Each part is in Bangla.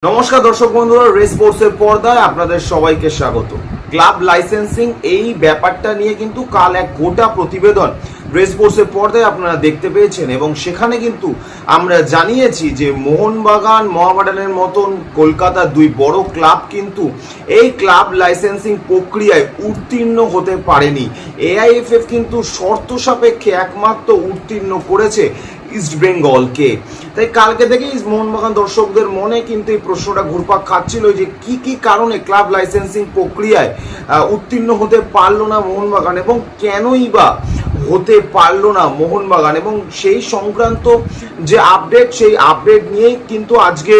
নমস্কার দর্শক বন্ধুরা, রেস স্পোর্টসের পর্দায় আপনাদের সবাইকে স্বাগত। ক্লাব লাইসেন্সিং এই ব্যাপারটা নিয়ে কিন্তু কাল এক গোটা প্রতিবেদন রেস স্পোর্টসের পর্দায় আপনারা দেখতে পেয়েছেন এবং সেখানে কিন্তু আমরা জানিয়েছি যে মোহনবাগান, মোহামেডানের মতন কলকাতার দুই বড় ক্লাব কিন্তু এই ক্লাব লাইসেন্সিং প্রক্রিয়ায় উত্তীর্ণ হতে পারেনি। এআইএফএফ কিন্তু শর্ত সাপেক্ষে একমাত্র উত্তীর্ণ করেছে ইস্ট বেঙ্গলকে। তাই কালকে থেকেই মোহনবাগান দর্শকদের মনে কিন্তু এই প্রশ্নটা ঘুরপাক খাচ্ছিল যে কি কি কারণে ক্লাব লাইসেন্সিং প্রক্রিয়ায় উত্তীর্ণ হতে পারলো না মোহনবাগান এবং কেনই বা হতে পারলো না মোহনবাগান, এবং সেই সংক্রান্ত যে আপডেট, সেই আপডেট নিয়েই কিন্তু আজকে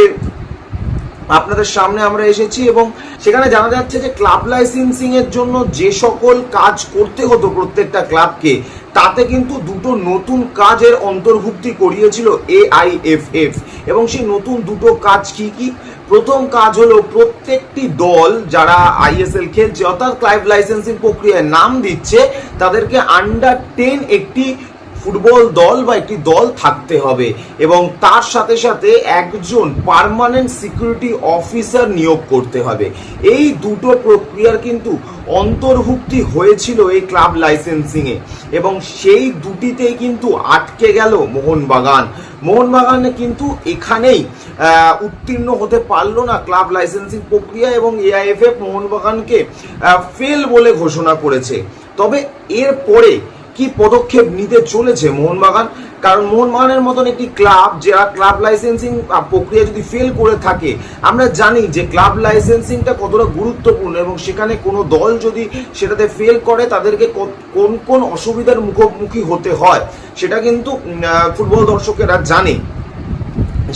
আপনাদের সামনে আমরা এসেছি এবং সেখানে জানা যাচ্ছে যে ক্লাব লাইসেন্সিং এর জন্য যে সকল কাজ করতে হতো প্রত্যেকটা ক্লাবকে, তাতে কিন্তু দুটো নতুন কাজের অন্তর্ভুক্তি করিয়েছিল এআইএফএফ। এবং সেই নতুন দুটো কাজ কি কি? প্রথম কাজ হলো প্রত্যেকটি দল যারা আইএসএল খেলছে অর্থাৎ ক্লাব লাইসেন্সিং প্রক্রিয়ায় নাম দিচ্ছে, তাদেরকে আন্ডার 10 একটি ফুটবল দল বা একটি দল থাকতে হবে এবং তার সাথে সাথে একজন পার্মানেন্ট সিকিউরিটি অফিসার নিয়োগ করতে হবে। এই দুটো প্রক্রিয়ার কিন্তু অন্তর্ভুক্তি হয়েছিল এই ক্লাব লাইসেন্সিংয়ে এবং সেই দুটিতেই কিন্তু আটকে গেল মোহনবাগানে কিন্তু এখানেই উত্তীর্ণ হতে পারলো না ক্লাব লাইসেন্সিং প্রক্রিয়া এবং এআইএফএফ মোহনবাগানকে ফেল বলে ঘোষণা করেছে। তবে এরপরে কি পদক্ষেপ নিতে চলেছে মোহনবাগান? কারণ মোহনবাগানের মতন একটি ক্লাব যারা ক্লাব লাইসেন্সিং প্রক্রিয়া যদি ফেল করে থাকে, আমরা জানি যে ক্লাব লাইসেন্সিংটা কতটা গুরুত্বপূর্ণ এবং সেখানে কোনো দল যদি সেটাতে ফেল করে তাদেরকে কোন কোন অসুবিধার মুখোমুখি হতে হয় সেটা কিন্তু ফুটবল দর্শকেরা জানে।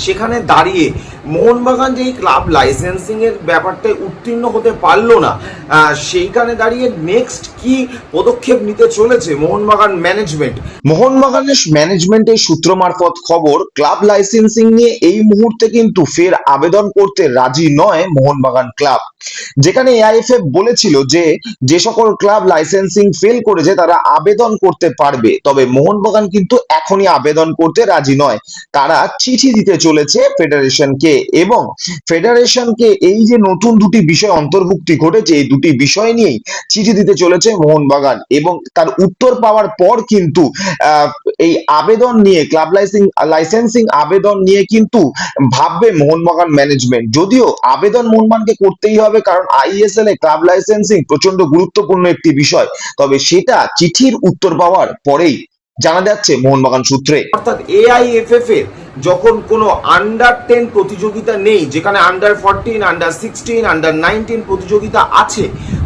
সেখানে দাঁড়িয়ে মোহনবাগান যে ক্লাব লাইসেন্সিং এর ব্যাপারটায় উত্তীর্ণ হতে পারলো না, সেইখানে দাঁড়িয়ে নেক্সট কি পদক্ষেপ নিতে চলেছে মোহনবাগানের ম্যানেজমেন্টের সূত্র মারফত খবর, ক্লাব লাইসেন্সিং নিয়ে এই মুহূর্তে কিন্তু ফের আবেদন করতে রাজি নয় মোহনবাগান ক্লাব। যেখানে এআইএফএফ বলেছিল যে সকল ক্লাব লাইসেন্সিং ফেল করেছে তারা আবেদন করতে পারবে, তবে মোহনবাগান কিন্তু এখনই আবেদন করতে রাজি নয়। তারা চিঠি দিতে চলেছে ফেডারেশনকে এবং ফেডারেশনকে এই যে নতুন দুটি বিষয় অন্তর্ভুক্তি ঘটেছে এই দুটি বিষয় নিয়েই চিঠি দিতে চলেছে মোহনবাগান এবং তার উত্তর পাওয়ার পর কিন্তু এই আবেদন নিয়ে ক্লাব লাইসেন্সিং আবেদন নিয়ে কিন্তু ভাববে মোহনবাগান ম্যানেজমেন্ট। যদিও আবেদন মোহনবাগানকে করতেই হবে কারণ আইএসএল এ ক্লাব লাইসেন্সিং প্রচন্ড গুরুত্বপূর্ণ একটি বিষয়, তবে সেটা চিঠির উত্তর পাওয়ার পরেই জানা যাচ্ছে মোহনবাগান সূত্রে। অর্থাৎ এআইএফএফ এর যখন কোনো আন্ডার 10 প্রতিযোগিতা নেই, যেখানে আন্ডার 14, আন্ডার 16, আন্ডার 19 প্রতিযোগিতা আছে,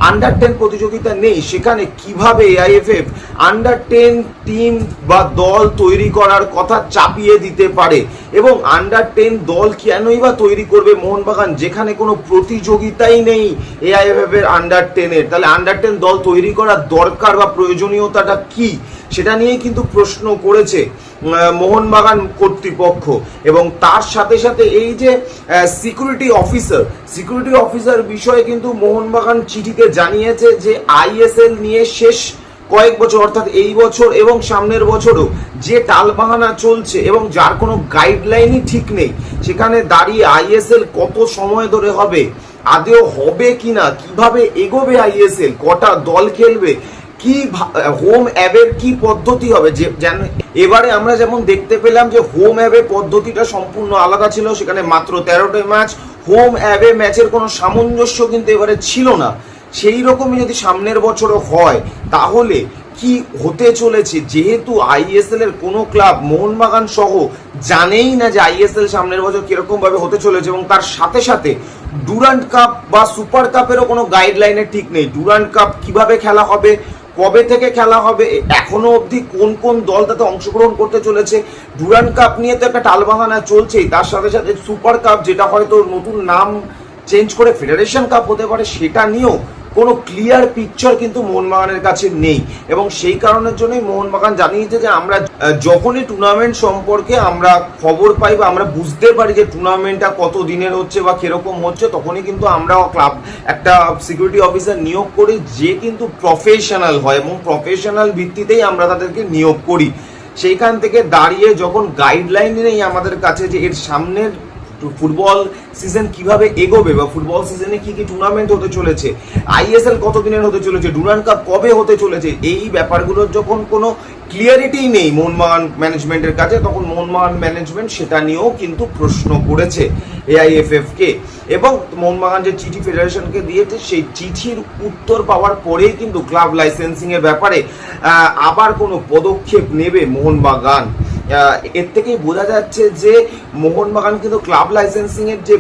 আন্ডার 10 প্রতিযোগিতা নেই, সেখানে কিভাবে এআইএফএফ আন্ডার 10 টিম বা দল তৈরি করার কথা চাপিয়ে দিতে পারে এবং আন্ডার 10 দল কেনই বা তৈরি করবে মোহনবাগান যেখানে কোনো প্রতিযোগিতাই নেই এআইএফএফ এর আন্ডার 10 এর? তাহলে আন্ডার 10 দল তৈরি করার দরকার বা প্রয়োজনীয়তাটা কি, সেটা নিয়ে কিন্তু প্রশ্ন করেছে মোহনবাগান কর্তৃপক্ষ। এবং তার সাথে সাথে এই যে সিকিউরিটি অফিসার বিষয়ে কিন্তু মোহনবাগান চিঠিতে জানিয়েছে যে আইএসএল নিয়ে শেষ কয়েক বছর অর্থাৎ এই বছর এবং সামনের বছরও যে টালবাহানা চলছে এবং যার কোনো গাইডলাইনই ঠিক নেই, সেখানে দাঁড়িয়ে আইএসএল কত সময় ধরে হবে, আদেও হবে কিনা, কিভাবে এগোবে আইএসএল, কটা দল খেলবে, কি হোম অ্যাবের কি পদ্ধতি হবে। এবারে আমরা যেমন দেখতে পেলাম যে হোম অ্যাবে পদ্ধতিটা সম্পূর্ণ আলাদা ছিল, সেখানে মাত্র 13টা ম্যাচ, হোম অ্যাবে ম্যাচের কোনো সামঞ্জস্য কিন্তু এবারে ছিল না। সেই রকমই যদি সামনের বছরও হয় তাহলে কি হতে চলেছে, যেহেতু আইএসএল এর কোনো ক্লাব মোহনবাগান সহ জানেই না যে আইএসএল সামনের বছর কিরকম ভাবে হতে চলেছে এবং তার সাথে সাথে ডুরান্ড কাপ বা সুপার কাপেরও কোনো গাইডলাইনের ঠিক নেই। ডুরান্ড কাপ কিভাবে খেলা হবে, কবে থেকে খেলা হবে, এখনো অবধি কোন কোন দল তাতে অংশগ্রহণ করতে চলেছে, ডুরান্ড কাপ নিয়ে তো একটা টালবাহানা চলছেই, তার সাথে সাথে সুপার কাপ যেটা হয়তো নতুন নাম চেঞ্জ করে ফেডারেশন কাপ হতে পারে, সেটা নিয়েও কোনো ক্লিয়ার পিকচার কিন্তু মোহনবাগানের কাছে নেই এবং সেই কারণের জন্যই মোহনবাগান জানিয়েছে যে আমরা যখনই টুর্নামেন্ট সম্পর্কে আমরা খবর পাই বা আমরা বুঝতে পারি যে টুর্নামেন্টটা কত দিনের হচ্ছে বা কিরকম হচ্ছে, তখনই কিন্তু আমরা ক্লাব একটা সিকিউরিটি অফিসার নিয়োগ করি যে কিন্তু প্রফেশনাল হয় এবং প্রফেশনাল ভিত্তিতেই আমরা তাদেরকে নিয়োগ করি। সেইখান থেকে দাঁড়িয়ে যখন গাইডলাইন নেই আমাদের কাছে যে এর সামনের ফুটবল সিজন কিভাবে এগোবে বা ফুটবল সিজনে কি কি টুর্নামেন্ট হতে চলেছে, আইএসএল কতদিনের হতে চলেছে, ডুরান্ড কাপ কবে হতে চলেছে, এই ব্যাপারগুলোর যখন কোনো ক্লিয়ারিটি নেই মোহনবাগান ম্যানেজমেন্টের কাছে, তখন মোহনবাগান ম্যানেজমেন্ট সেটা নিয়েও কিন্তু প্রশ্ন করেছে এআইএফএফ কে। এবং মোহনবাগান যে চিঠি ফেডারেশনকে দিয়েছে, সেই চিঠির উত্তর পাওয়ার পরেই কিন্তু ক্লাব লাইসেন্সিং এর ব্যাপারে আবার কোনো পদক্ষেপ নেবে মোহনবাগান। এর থেকেই বোঝা যাচ্ছে যে মোহনবাগান কিন্তু ক্লাব লাইসেন্সিং এর যে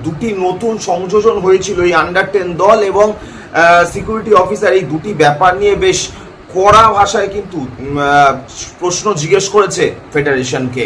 দুটি নতুন সংযোজন হয়েছিল, এই আন্ডার 10 দল এবং সিকিউরিটি অফিসার, এই দুটি ব্যাপার নিয়ে বেশ কড়া ভাষায় কিন্তু প্রশ্ন জিজ্ঞেস করেছে ফেডারেশনকে।